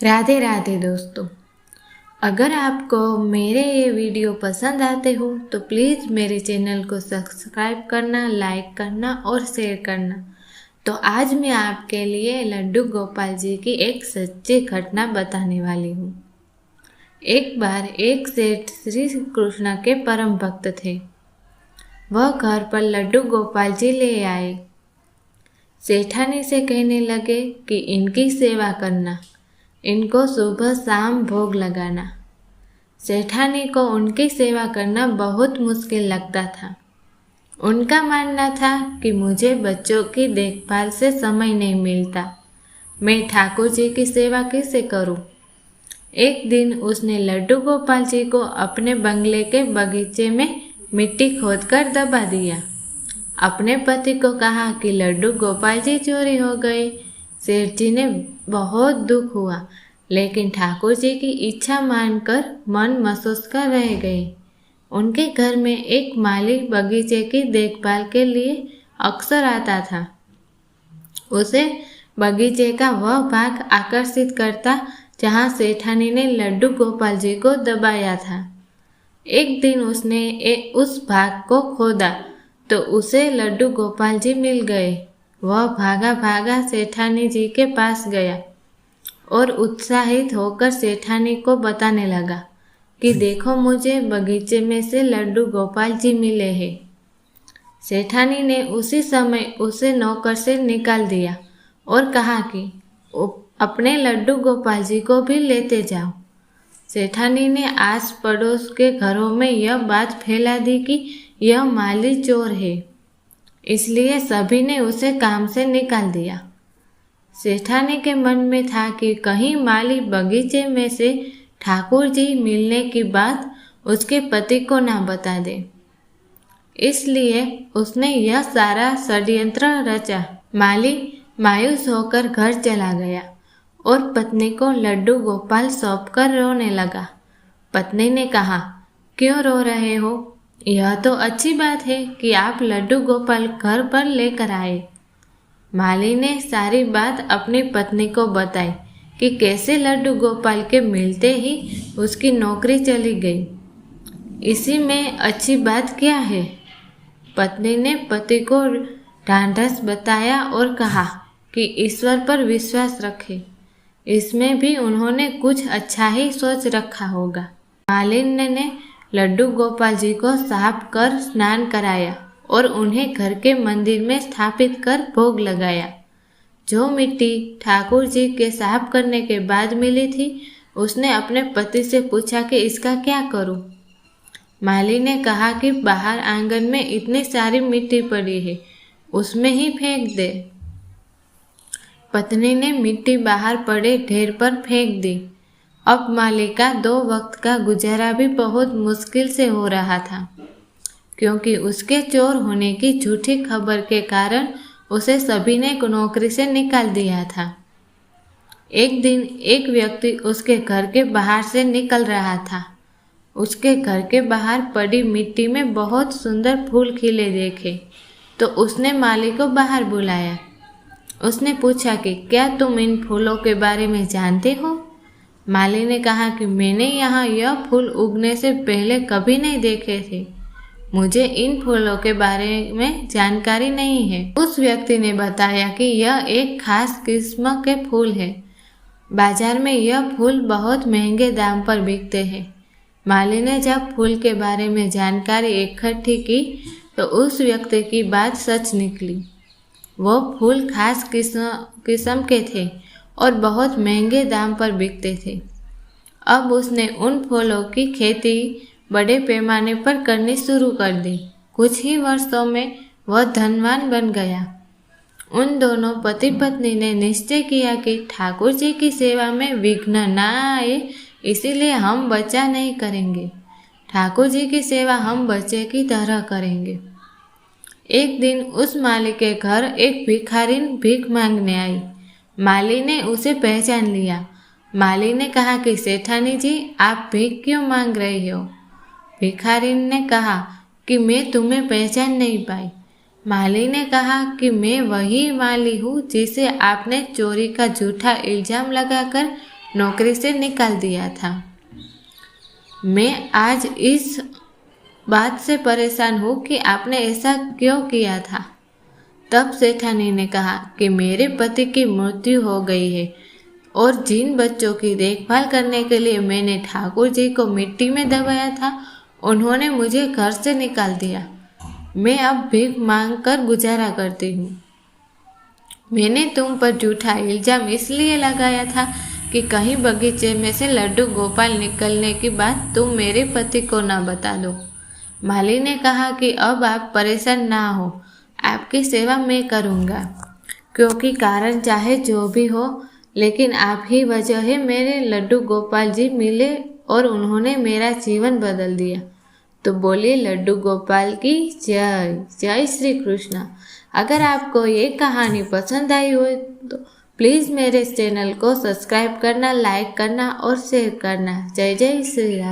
राधे राधे दोस्तों। अगर आपको मेरे ये वीडियो पसंद आते हो तो प्लीज़ मेरे चैनल को सब्सक्राइब करना, लाइक करना और शेयर करना। तो आज मैं आपके लिए लड्डू गोपाल जी की एक सच्ची घटना बताने वाली हूँ। एक बार एक सेठ श्री कृष्ण के परम भक्त थे। वह घर पर लड्डू गोपाल जी ले आए। सेठानी से कहने लगे कि इनकी सेवा करना, इनको सुबह शाम भोग लगाना। सेठानी को उनकी सेवा करना बहुत मुश्किल लगता था। उनका मानना था कि मुझे बच्चों की देखभाल से समय नहीं मिलता, मैं ठाकुर जी की सेवा कैसे करूं? एक दिन उसने लड्डू गोपाल जी को अपने बंगले के बगीचे में मिट्टी खोदकर दबा दिया। अपने पति को कहा कि लड्डू गोपाल जी चोरी हो गए। सेठ जी ने बहुत दुख हुआ, लेकिन ठाकुर जी की इच्छा मानकर मन महसूस कर रह गए। उनके घर में एक माली बगीचे की देखभाल के लिए अक्सर आता था। उसे बगीचे का वह भाग आकर्षित करता जहाँ सेठानी ने लड्डू गोपाल जी को दबाया था। एक दिन उसने उस भाग को खोदा तो उसे लड्डू गोपाल जी मिल गए। वह भागा भागा सेठानी जी के पास गया और उत्साहित होकर सेठानी को बताने लगा कि देखो, मुझे बगीचे में से लड्डू गोपाल जी मिले हैं। सेठानी ने उसी समय उसे नौकर से निकाल दिया और कहा कि अपने लड्डू गोपाल जी को भी लेते जाओ। सेठानी ने आस पड़ोस के घरों में यह बात फैला दी कि यह माली चोर है, इसलिए सभी ने उसे काम से निकाल दिया। सेठानी के मन में था कि कहीं माली बगीचे में से ठाकुर जी मिलने की बात उसके पति को ना बता दे, इसलिए उसने यह सारा षड्यंत्र रचा। माली मायूस होकर घर चला गया और पत्नी को लड्डू गोपाल सौंपकर रोने लगा। पत्नी ने कहा, क्यों रो रहे हो? यह तो अच्छी बात है कि आप लड्डू गोपाल घर पर लेकर आए। माली ने सारी बात अपनी पत्नी को बताई कि कैसे लड्डू गोपाल के मिलते ही उसकी नौकरी चली गई। इसी में अच्छी बात क्या है? पत्नी ने पति को ढांढस बताया और कहा कि ईश्वर पर विश्वास रखे, इसमें भी उन्होंने कुछ अच्छा ही सोच रखा होगा। मालिन ने लड्डू गोपाल जी को साफ कर स्नान कराया और उन्हें घर के मंदिर में स्थापित कर भोग लगाया। जो मिट्टी ठाकुर जी के साफ करने के बाद मिली थी, उसने अपने पति से पूछा कि इसका क्या करूं? माली ने कहा कि बाहर आंगन में इतनी सारी मिट्टी पड़ी है, उसमें ही फेंक दे। पत्नी ने मिट्टी बाहर पड़े ढेर पर फेंक दी। अब माली का 2 वक्त का गुजारा भी बहुत मुश्किल से हो रहा था, क्योंकि उसके चोर होने की झूठी खबर के कारण उसे सभी ने नौकरी से निकाल दिया था। एक दिन एक व्यक्ति उसके घर के बाहर से निकल रहा था। उसके घर के बाहर पड़ी मिट्टी में बहुत सुंदर फूल खिले देखे तो उसने माली को बाहर बुलाया। उसने पूछा कि क्या तुम इन फूलों के बारे में जानते हो? माली ने कहा कि मैंने यहाँ यह फूल उगने से पहले कभी नहीं देखे थे, मुझे इन फूलों के बारे में जानकारी नहीं है। उस व्यक्ति ने बताया कि यह एक खास किस्म के फूल है, बाजार में यह फूल बहुत महंगे दाम पर बिकते हैं। माली ने जब फूल के बारे में जानकारी इकट्ठी की तो उस व्यक्ति की बात सच निकली। वो फूल खास किस्म के थे और बहुत महंगे दाम पर बिकते थे। अब उसने उन फूलों की खेती बड़े पैमाने पर करनी शुरू कर दी। कुछ ही वर्षों में वह धनवान बन गया। उन दोनों पति पत्नी ने निश्चय किया कि ठाकुर जी की सेवा में विघ्न न आए, इसीलिए हम बचा नहीं करेंगे। ठाकुर जी की सेवा हम बच्चे की तरह करेंगे। एक दिन उस माली के घर एक भिखारिन भीख मांगने आई। माली ने उसे पहचान लिया। माली ने कहा कि सेठानी जी, आप भीख क्यों मांग रही हो? भिखारिन ने कहा कि मैं तुम्हें पहचान नहीं पाई। माली ने कहा कि मैं वही माली हूँ जिसे आपने चोरी का झूठा इल्जाम लगाकर नौकरी से निकाल दिया था। मैं आज इस बात से परेशान हूँ कि आपने ऐसा क्यों किया था। तब सेठानी ने कहा कि मेरे पति की मृत्यु हो गई है और जिन बच्चों की देखभाल करने के लिए मैंने ठाकुर जी को मिट्टी में दबाया था, उन्होंने मुझे घर से निकाल दिया। मैं अब भीख मांग कर गुजारा करती हूँ। मैंने तुम पर झूठा इल्जाम इसलिए लगाया था कि कहीं बगीचे में से लड्डू गोपाल निकलने की बात तुम मेरे पति को न बता दो। माली ने कहा कि अब आप परेशान ना हो, आपकी सेवा मैं करूँगा, क्योंकि कारण चाहे जो भी हो, लेकिन आप ही वजह है मेरे लड्डू गोपाल जी मिले और उन्होंने मेरा जीवन बदल दिया। तो बोलिए लड्डू गोपाल की जय। जय श्री कृष्ण। अगर आपको ये कहानी पसंद आई हो तो प्लीज़ मेरे चैनल को सब्सक्राइब करना, लाइक करना और शेयर करना। जय जय श्री राम।